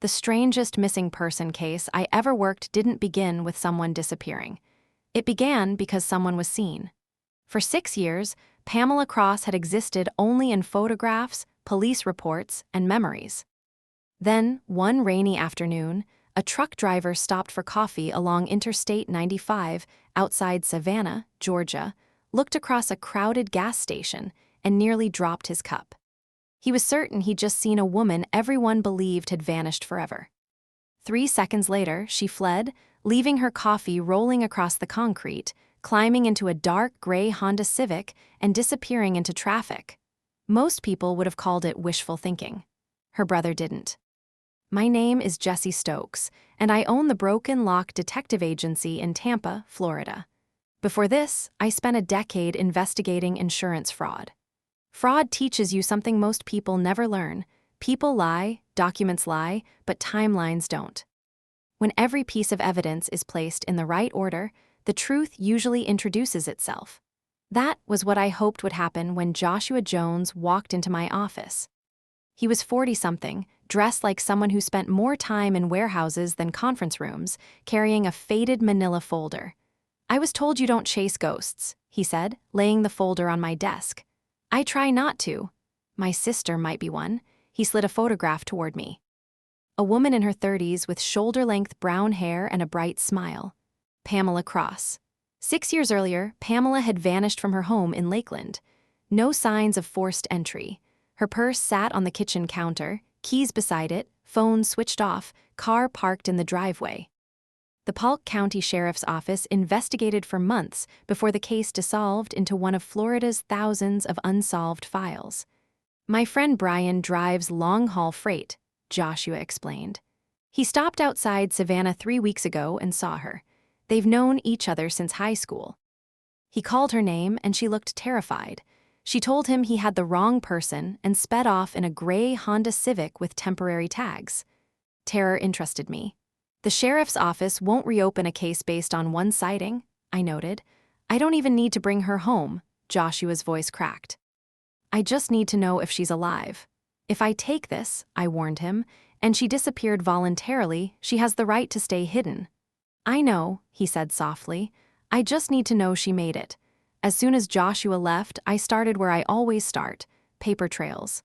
the strangest missing person case I ever worked didn't begin with someone disappearing. It began because someone was seen. For 6 years, Pamela Cross had existed only in photographs, police reports, and memories. Then, one rainy afternoon, a truck driver stopped for coffee along Interstate 95 outside Savannah, Georgia, looked across a crowded gas station, and nearly dropped his cup. He was certain he'd just seen a woman everyone believed had vanished forever. 3 seconds later, she fled, leaving her coffee rolling across the concrete, climbing into a dark gray Honda Civic, and disappearing into traffic. Most people would have called it wishful thinking. Her brother didn't. My name is Jessie Stokes, and I own the Broken Lock Detective Agency in Tampa, Florida. Before this, I spent a decade investigating insurance fraud. Fraud teaches you something most people never learn. People lie, documents lie, but timelines don't. When every piece of evidence is placed in the right order, the truth usually introduces itself. That was what I hoped would happen when Joshua Jones walked into my office. He was 40-something, dressed like someone who spent more time in warehouses than conference rooms, carrying a faded manila folder. "I was told you don't chase ghosts," he said, laying the folder on my desk. "I try not to. My sister might be one." He slid a photograph toward me. A woman in her 30s with shoulder-length brown hair and a bright smile. Pamela Cross. 6 years earlier, Pamela had vanished from her home in Lakeland. No signs of forced entry. Her purse sat on the kitchen counter, keys beside it, phone switched off, car parked in the driveway. The Polk County Sheriff's Office investigated for months before the case dissolved into one of Florida's thousands of unsolved files. "My friend Brian drives long-haul freight," Joshua explained. "He stopped outside Savannah 3 weeks ago and saw her. They've known each other since high school." He called her name and she looked terrified. She told him he had the wrong person and sped off in a gray Honda Civic with temporary tags. Terror interested me. "The sheriff's office won't reopen a case based on one sighting," I noted. "I don't even need to bring her home," Joshua's voice cracked. "I just need to know if she's alive. If I take this," I warned him, "and she disappeared voluntarily, she has the right to stay hidden." "I know," he said softly. "I just need to know she made it." As soon as Joshua left, I started where I always start: paper trails.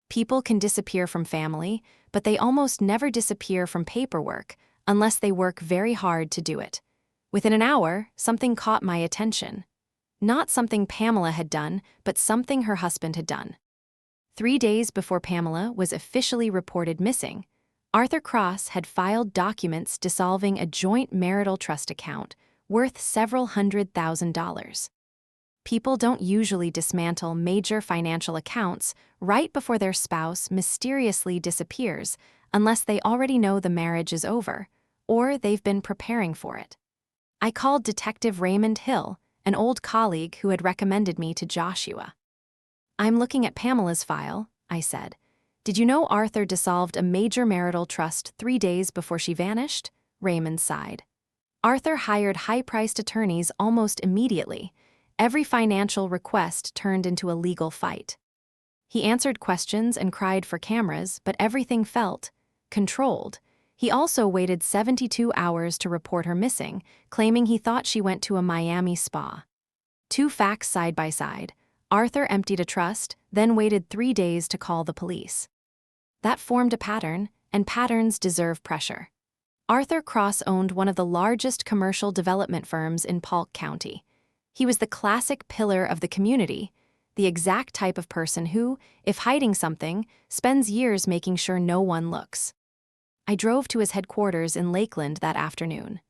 People can disappear from family, but they almost never disappear from paperwork, unless they work very hard to do it. Within an hour, something caught my attention. Not something Pamela had done, but something her husband had done. 3 days before Pamela was officially reported missing, Arthur Cross had filed documents dissolving a joint marital trust account worth several $100,000. People don't usually dismantle major financial accounts right before their spouse mysteriously disappears unless they already know the marriage is over, or they've been preparing for it. I called Detective Raymond Hill, an old colleague who had recommended me to Joshua. "I'm looking at Pamela's file," I said. "Did you know Arthur dissolved a major marital trust 3 days before she vanished?" Raymond sighed. "Arthur hired high-priced attorneys almost immediately. Every financial request turned into a legal fight. He answered questions and cried for cameras, but everything felt controlled. He also waited 72 hours to report her missing, claiming he thought she went to a Miami spa. 2 facts side by side. Arthur emptied a trust, then waited 3 days to call the police. That formed a pattern, and patterns deserve pressure. Arthur Cross owned one of the largest commercial development firms in Polk County. He was the classic pillar of the community, the exact type of person who, if hiding something, spends years making sure no one looks. I drove to his headquarters in Lakeland that afternoon.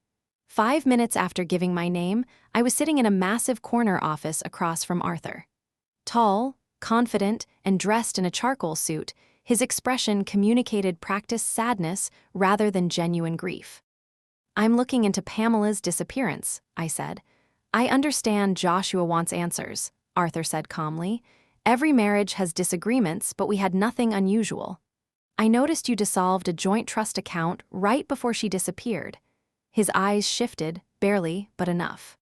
5 minutes after giving my name, I was sitting in a massive corner office across from Arthur. Tall, confident, and dressed in a charcoal suit, his expression communicated practiced sadness rather than genuine grief. "I'm looking into Pamela's disappearance," I said. "I understand Joshua wants answers," Arthur said calmly. "Every marriage has disagreements, but we had nothing unusual. I noticed you dissolved a joint trust account right before she disappeared." His eyes shifted, barely, but enough.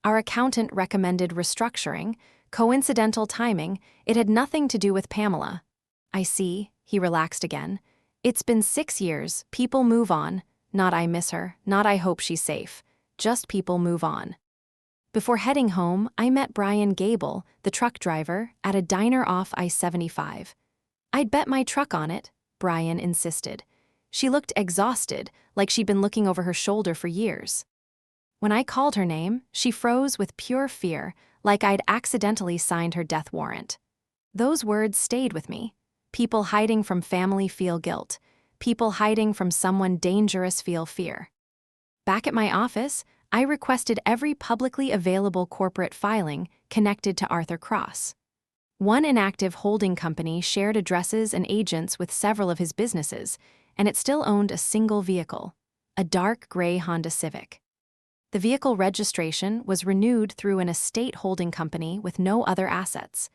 "Our accountant recommended restructuring. Coincidental timing, it had nothing to do with Pamela." "I see," he relaxed again. It's been 6 years, people move on, not I miss her, not I hope she's safe, just people move on. Before heading home, I met Brian Gable, the truck driver, at a diner off I-75. I'd bet my truck on it, Brian insisted. She looked exhausted, like she'd been looking over her shoulder for years. When I called her name, she froze with pure fear, like I'd accidentally signed her death warrant. Those words stayed with me. People hiding from family feel guilt. People hiding from someone dangerous feel fear. Back at my office, I requested every publicly available corporate filing connected to Arthur Cross. One inactive holding company shared addresses and agents with several of his businesses, and it still owned a single vehicle, a dark gray Honda Civic. The vehicle registration was renewed through an estate holding company with no other assets.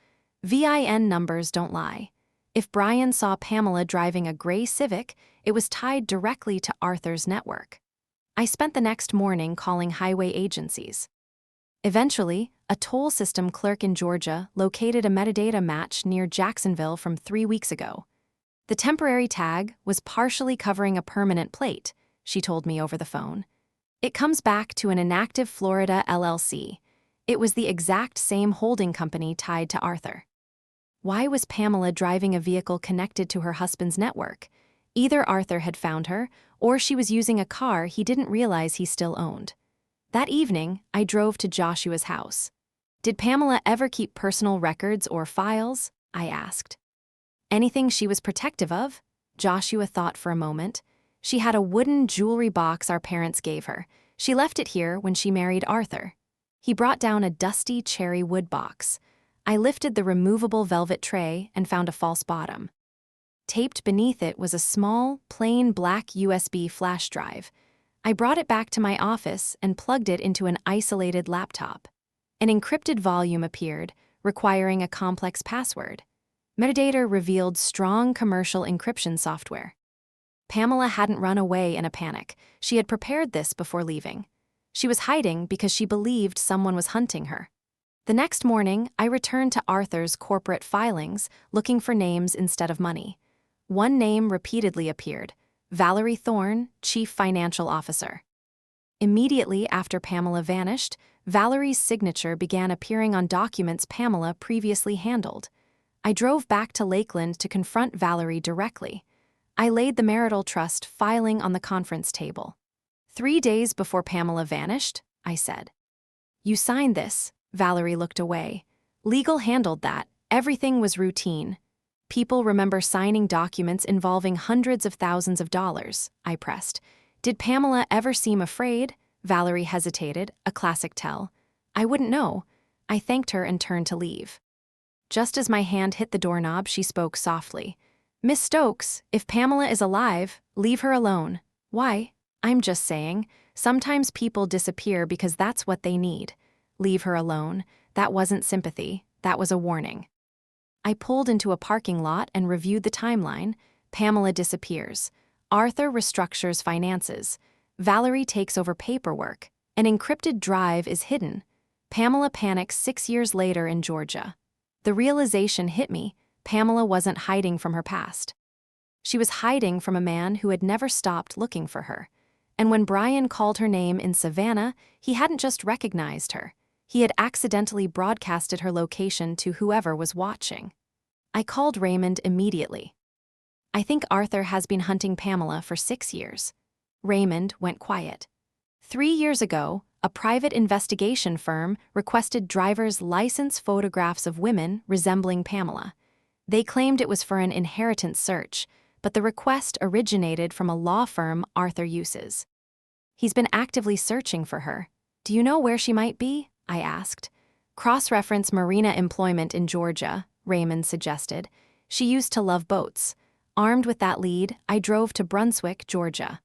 VIN numbers don't lie. If Brian saw Pamela driving a gray Civic, it was tied directly to Arthur's network. I spent the next morning calling highway agencies. Eventually, a toll system clerk in Georgia located a metadata match near Jacksonville from 3 weeks ago. The temporary tag was partially covering a permanent plate, she told me over the phone. It comes back to an inactive Florida LLC. It was the exact same holding company tied to Arthur. Why was Pamela driving a vehicle connected to her husband's network? Either Arthur had found her, or she was using a car he didn't realize he still owned. That evening, I drove to Joshua's house. Did Pamela ever keep personal records or files? I asked. Anything she was protective of? Joshua thought for a moment. She had a wooden jewelry box our parents gave her. She left it here when she married Arthur. He brought down a dusty cherry wood box. I lifted the removable velvet tray and found a false bottom. Taped beneath it was a small, plain black USB flash drive. I brought it back to my office and plugged it into an isolated laptop. An encrypted volume appeared, requiring a complex password. Metadata revealed strong commercial encryption software. Pamela hadn't run away in a panic. She had prepared this before leaving. She was hiding because she believed someone was hunting her. The next morning, I returned to Arthur's corporate filings, looking for names instead of money. One name repeatedly appeared: Valerie Thorne, Chief Financial Officer. Immediately after Pamela vanished, Valerie's signature began appearing on documents Pamela previously handled. I drove back to Lakeland to confront Valerie directly. I laid the marital trust filing on the conference table. 3 days before Pamela vanished, I said. You signed this. Valerie looked away. Legal handled that. Everything was routine. People remember signing documents involving hundreds of thousands of dollars, I pressed. Did Pamela ever seem afraid? Valerie hesitated, a classic tell. I wouldn't know. I thanked her and turned to leave. Just as my hand hit the doorknob, she spoke softly. Miss Stokes, if Pamela is alive, leave her alone. Why? I'm just saying. Sometimes people disappear because that's what they need. Leave her alone. That wasn't sympathy. That was a warning. I pulled into a parking lot and reviewed the timeline. Pamela disappears. Arthur restructures finances. Valerie takes over paperwork. An encrypted drive is hidden. Pamela panics 6 years later in Georgia. The realization hit me. Pamela wasn't hiding from her past. She was hiding from a man who had never stopped looking for her. And when Brian called her name in Savannah, he hadn't just recognized her. He had accidentally broadcasted her location to whoever was watching. I called Raymond immediately. I think Arthur has been hunting Pamela for 6 years. Raymond went quiet. 3 years ago, a private investigation firm requested drivers' license photographs of women resembling Pamela. They claimed it was for an inheritance search, but the request originated from a law firm Arthur uses. He's been actively searching for her. Do you know where she might be? I asked. Cross-reference marina employment in Georgia, Raymond suggested. She used to love boats. Armed with that lead, I drove to Brunswick, Georgia.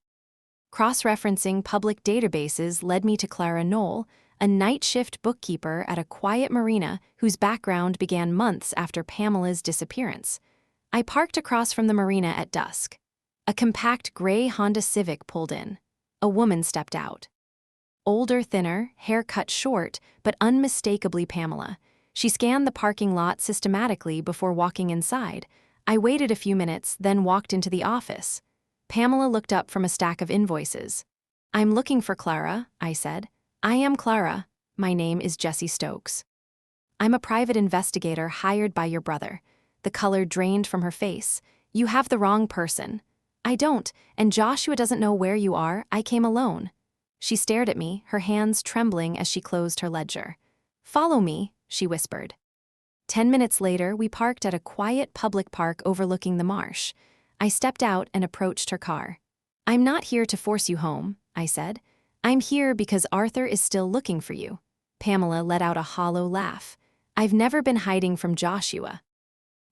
Cross-referencing public databases led me to Clara Knoll, a night shift bookkeeper at a quiet marina whose background began months after Pamela's disappearance. I parked across from the marina at dusk. A compact gray Honda Civic pulled in. A woman stepped out. Older, thinner, hair cut short, but unmistakably Pamela. She scanned the parking lot systematically before walking inside. I waited a few minutes, then walked into the office. Pamela looked up from a stack of invoices. "I'm looking for Clara," I said. "I am Clara. My name is Jessie Stokes." "I'm a private investigator hired by your brother." The color drained from her face. "You have the wrong person." "I don't, and Joshua doesn't know where you are. I came alone." She stared at me, her hands trembling as she closed her ledger. "Follow me," she whispered. 10 minutes later, we parked at a quiet public park overlooking the marsh. I stepped out and approached her car. "I'm not here to force you home," I said. "I'm here because Arthur is still looking for you." Pamela let out a hollow laugh. "I've never been hiding from Joshua.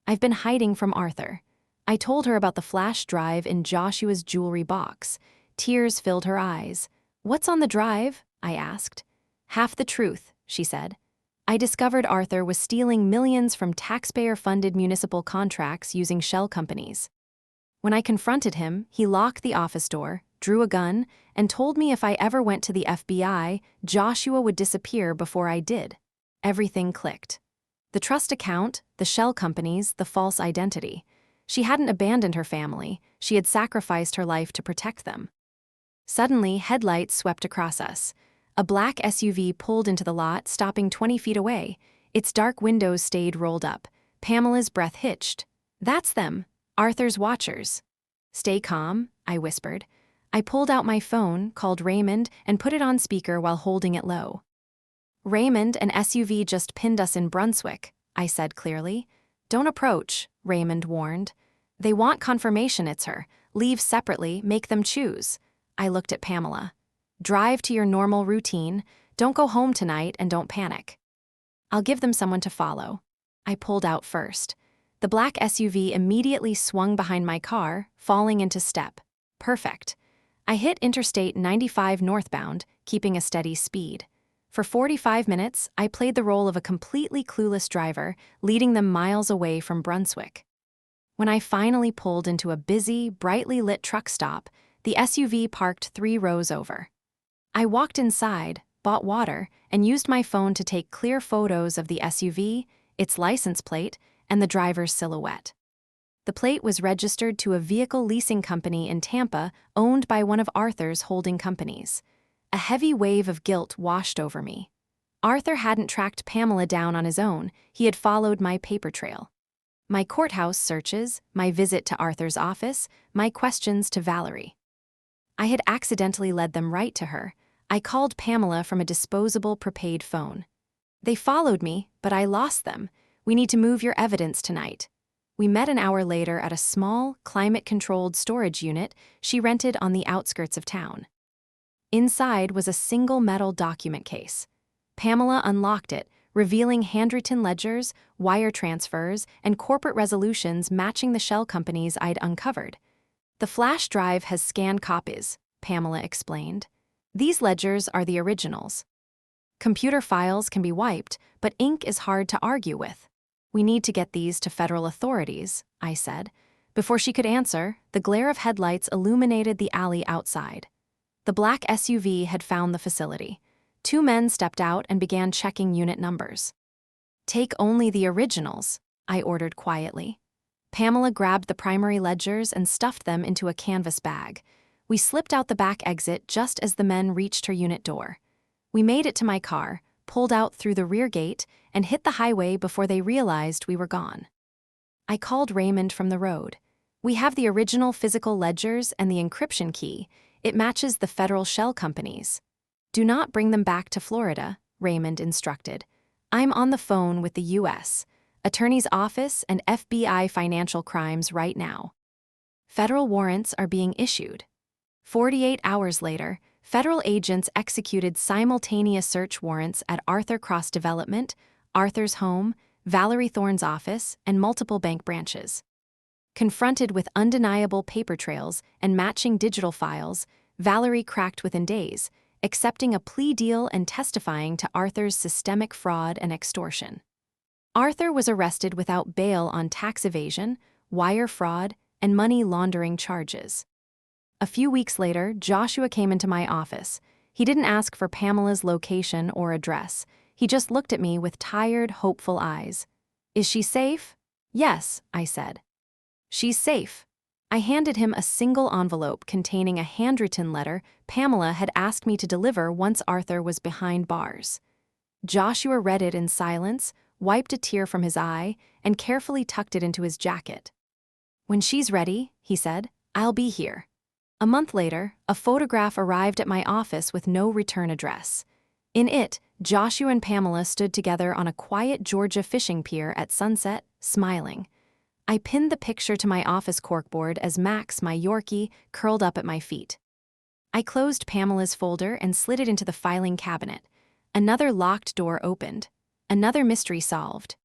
I've been hiding from Arthur." I told her about the flash drive in Joshua's jewelry box. Tears filled her eyes. "What's on the drive?" I asked. "Half the truth," she said. "I discovered Arthur was stealing millions from taxpayer-funded municipal contracts using shell companies. When I confronted him, he locked the office door, drew a gun, and told me if I ever went to the FBI, Joshua would disappear before I did." Everything clicked. The trust account, the shell companies, the false identity. She hadn't abandoned her family, she had sacrificed her life to protect them. Suddenly, headlights swept across us. A black SUV pulled into the lot, stopping 20 feet away. Its dark windows stayed rolled up. Pamela's breath hitched. "That's them, Arthur's watchers." "Stay calm," I whispered. I pulled out my phone, called Raymond, and put it on speaker while holding it low. "Raymond, an SUV just pinned us in Brunswick," I said clearly. "Don't approach," Raymond warned. "They want confirmation it's her. Leave separately, make them choose." I looked at Pamela. "Drive to your normal routine. Don't go home tonight and don't panic. I'll give them someone to follow." I pulled out first. The black SUV immediately swung behind my car, falling into step. Perfect. I hit Interstate 95 northbound, keeping a steady speed. For 45 minutes, I played the role of a completely clueless driver, leading them miles away from Brunswick. When I finally pulled into a busy, brightly lit truck stop, the SUV parked 3 rows over. I walked inside, bought water, and used my phone to take clear photos of the SUV, its license plate, and the driver's silhouette. The plate was registered to a vehicle leasing company in Tampa owned by one of Arthur's holding companies. A heavy wave of guilt washed over me. Arthur hadn't tracked Pamela down on his own, he had followed my paper trail. My courthouse searches, my visit to Arthur's office, my questions to Valerie. I had accidentally led them right to her. I called Pamela from a disposable prepaid phone. "They followed me, but I lost them. We need to move your evidence tonight." We met an hour later at a small, climate-controlled storage unit she rented on the outskirts of town. Inside was a single metal document case. Pamela unlocked it, revealing handwritten ledgers, wire transfers, and corporate resolutions matching the shell companies I'd uncovered. "The flash drive has scanned copies," Pamela explained. "These ledgers are the originals. Computer files can be wiped, but ink is hard to argue with. We need to get these to federal authorities," I said. Before she could answer, the glare of headlights illuminated the alley outside. The black SUV had found the facility. 2 men stepped out and began checking unit numbers. "Take only the originals," I ordered quietly. Pamela grabbed the primary ledgers and stuffed them into a canvas bag. We slipped out the back exit just as the men reached her unit door. We made it to my car, pulled out through the rear gate, and hit the highway before they realized we were gone. I called Raymond from the road. "We have the original physical ledgers and the encryption key. It matches the federal shell companies." "Do not bring them back to Florida," Raymond instructed. "I'm on the phone with the U.S. Attorney's Office and FBI Financial Crimes right now. Federal warrants are being issued." 48 hours later, federal agents executed simultaneous search warrants at Arthur Cross Development, Arthur's home, Valerie Thorne's office, and multiple bank branches. Confronted with undeniable paper trails and matching digital files, Valerie cracked within days, accepting a plea deal and testifying to Arthur's systemic fraud and extortion. Arthur was arrested without bail on tax evasion, wire fraud, and money laundering charges. A few weeks later, Joshua came into my office. He didn't ask for Pamela's location or address. He just looked at me with tired, hopeful eyes. "Is she safe?" "Yes," I said. She's safe. I handed him a single envelope containing a handwritten letter Pamela had asked me to deliver once Arthur was behind bars. Joshua read it in silence, wiped a tear from his eye, and carefully tucked it into his jacket. "When she's ready," he said, "I'll be here." A month later, a photograph arrived at my office with no return address. In it, Joshua and Pamela stood together on a quiet Georgia fishing pier at sunset, smiling. I pinned the picture to my office corkboard as Max, my Yorkie, curled up at my feet. I closed Pamela's folder and slid it into the filing cabinet. Another locked door opened. Another mystery solved.